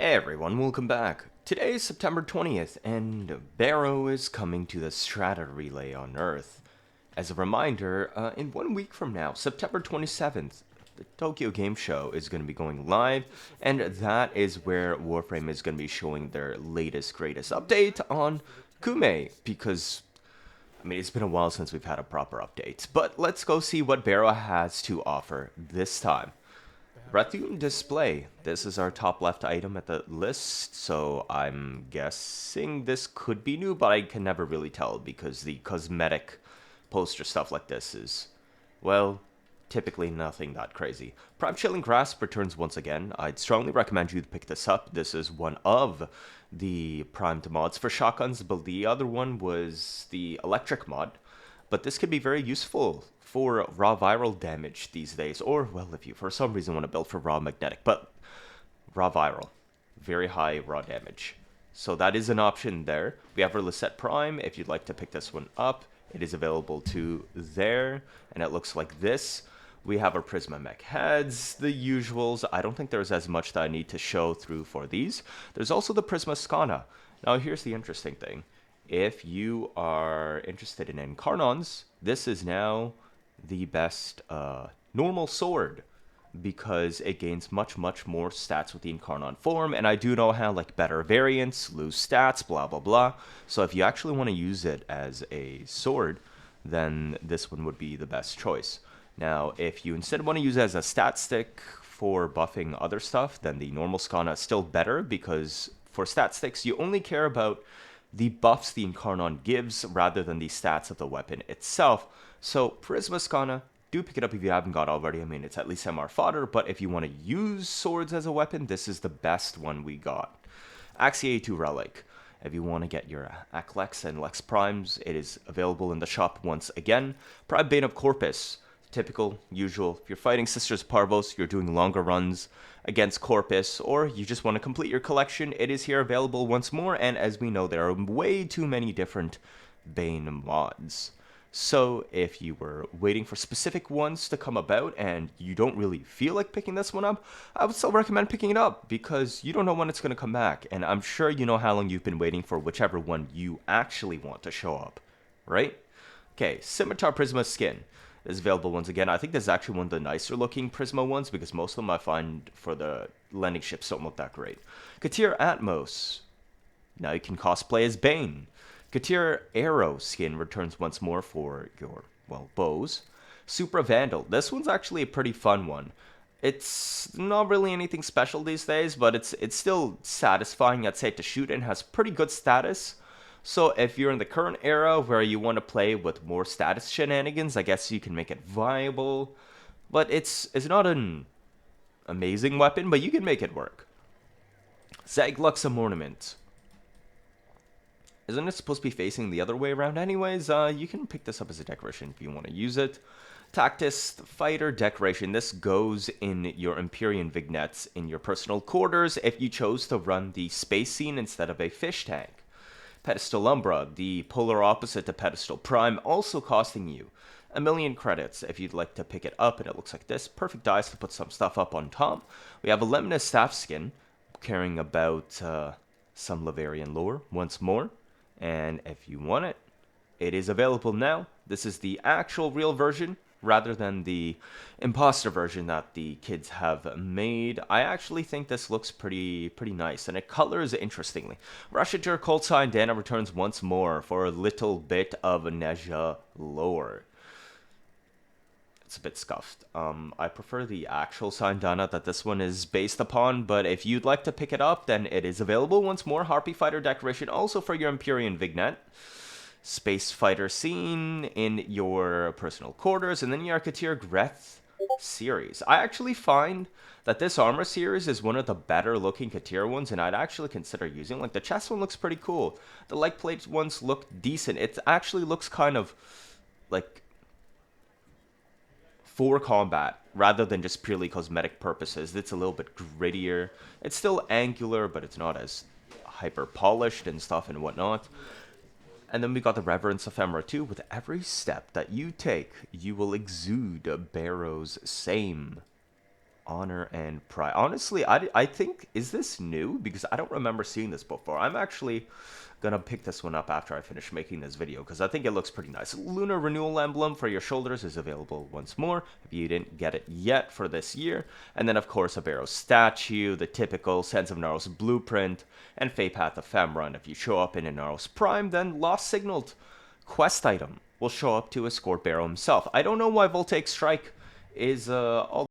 Hey everyone, welcome back. Today is September 20th, and Baro is coming to the Strata Relay on Earth. As a reminder, in 1 week from now, September 27th, the Tokyo Game Show is going to be going live, and that is where Warframe is going to be showing their latest, greatest update on Kume, because it's been a while since we've had a proper update. But let's go see what Baro has to offer this time. Rethune display. This is our top left item at the list, so I'm guessing this could be new, but I can never really tell because the cosmetic poster stuff like this is, well, typically nothing that crazy. Prime Chilling Grasp returns once again. I'd strongly recommend you to pick this up. This is one of the primed mods for shotguns, but the other one was the electric mod. But this could be very useful for raw viral damage these days, or, well, if you for some reason want to build for raw magnetic, but raw viral, very high raw damage. So that is an option there. We have our Lisette Prime, if you'd like to pick this one up. It is available to there, and it looks like this. We have our Prisma Mech heads, the usuals. I don't think there's as much that I need to show through for these. There's also the Prisma Skana. Now here's the interesting thing. If you are interested in Incarnons, this is now the best normal sword because it gains much more stats with the Incarnon form, and I do know how like better variants lose stats, blah blah blah. So if you actually want to use it as a sword, then this one would be the best choice. Now if you instead want to use it as a stat stick for buffing other stuff, then the normal Skana is still better because for stat sticks you only care about the buffs the Incarnon gives rather than the stats of the weapon itself. So Prisma Skana, do pick it up if you haven't got already. It's at least MR fodder, but if you want to use swords as a weapon, this is the best one we got. Axia 2 Relic. If you want to get your Aklex and Lex Primes, it is available in the shop once again. Prime Bane of Corpus. Typical, usual. If you're fighting Sisters Parvos, you're doing longer runs against Corpus, or you just want to complete your collection, it is here available once more, and as we know, there are way too many different Bane mods. So if you were waiting for specific ones to come about and you don't really feel like picking this one up, I would still recommend picking it up because you don't know when it's going to come back, and I'm sure you know how long you've been waiting for whichever one you actually want to show up, right? Okay, Scimitar Prisma Skin is available once again. I think this is actually one of the nicer looking Prisma ones because most of them I find for the landing ships don't look that great. Teer Atmos. Now you can cosplay as Bane. Teer Arrow skin returns once more for your, well, bows. Supra Vandal. This one's actually a pretty fun one. It's not really anything special these days, but it's still satisfying, I'd say, to shoot and has pretty good status. So if you're in the current era where you want to play with more status shenanigans, I guess you can make it viable. But it's not an amazing weapon, but you can make it work. Zagluxum Ornament. Isn't it supposed to be facing the other way around anyways? You can pick this up as a decoration if you want to use it. Tactis Fighter Decoration. This goes in your Empyrean vignettes in your personal quarters if you chose to run the space scene instead of a fish tank. Pedestal Umbra, the polar opposite to Pedestal Prime, also costing you 1,000,000 credits if you'd like to pick it up, and it looks like this. Perfect dice to put some stuff up on top. We have a Lemna Staff Skin, caring about some Laverian lore once more, and if you want it, it is available now. This is the actual real version, rather than the imposter version that the kids have made. I actually think this looks pretty nice, and it colors interestingly. Rashitur Cold Sign Dana returns once more for a little bit of Neja lore. It's a bit scuffed. I prefer the actual Syandanas that this one is based upon, but if you'd like to pick it up, then it is available once more. Harpy Fighter Decoration, also for your Empyrean Vignette. Space Fighter scene in your personal quarters, and then your Teer Greth series. I actually find that this armor series is one of the better looking Teer ones, and I'd actually consider using. Like, the chest one looks pretty cool. The leg plate ones look decent. It actually looks kind of like for combat rather than just purely cosmetic purposes. It's a little bit grittier. It's still angular, but it's not as hyper polished and stuff and whatnot. And then we got the Reverence Ephemera too. With every step that you take, you will exude Baro's same Honor and Pride. Honestly, I think, is this new? Because I don't remember seeing this before. I'm actually gonna pick this one up after I finish making this video because I think it looks pretty nice. Lunar Renewal Emblem for your shoulders is available once more if you didn't get it yet for this year. And then, of course, a Baro statue, the typical Sense of Naros blueprint, and Fey Path Ephemera. And if you show up in a Naros Prime, then Lost Signaled quest item will show up to escort Baro himself. I don't know why Voltaic Strike is all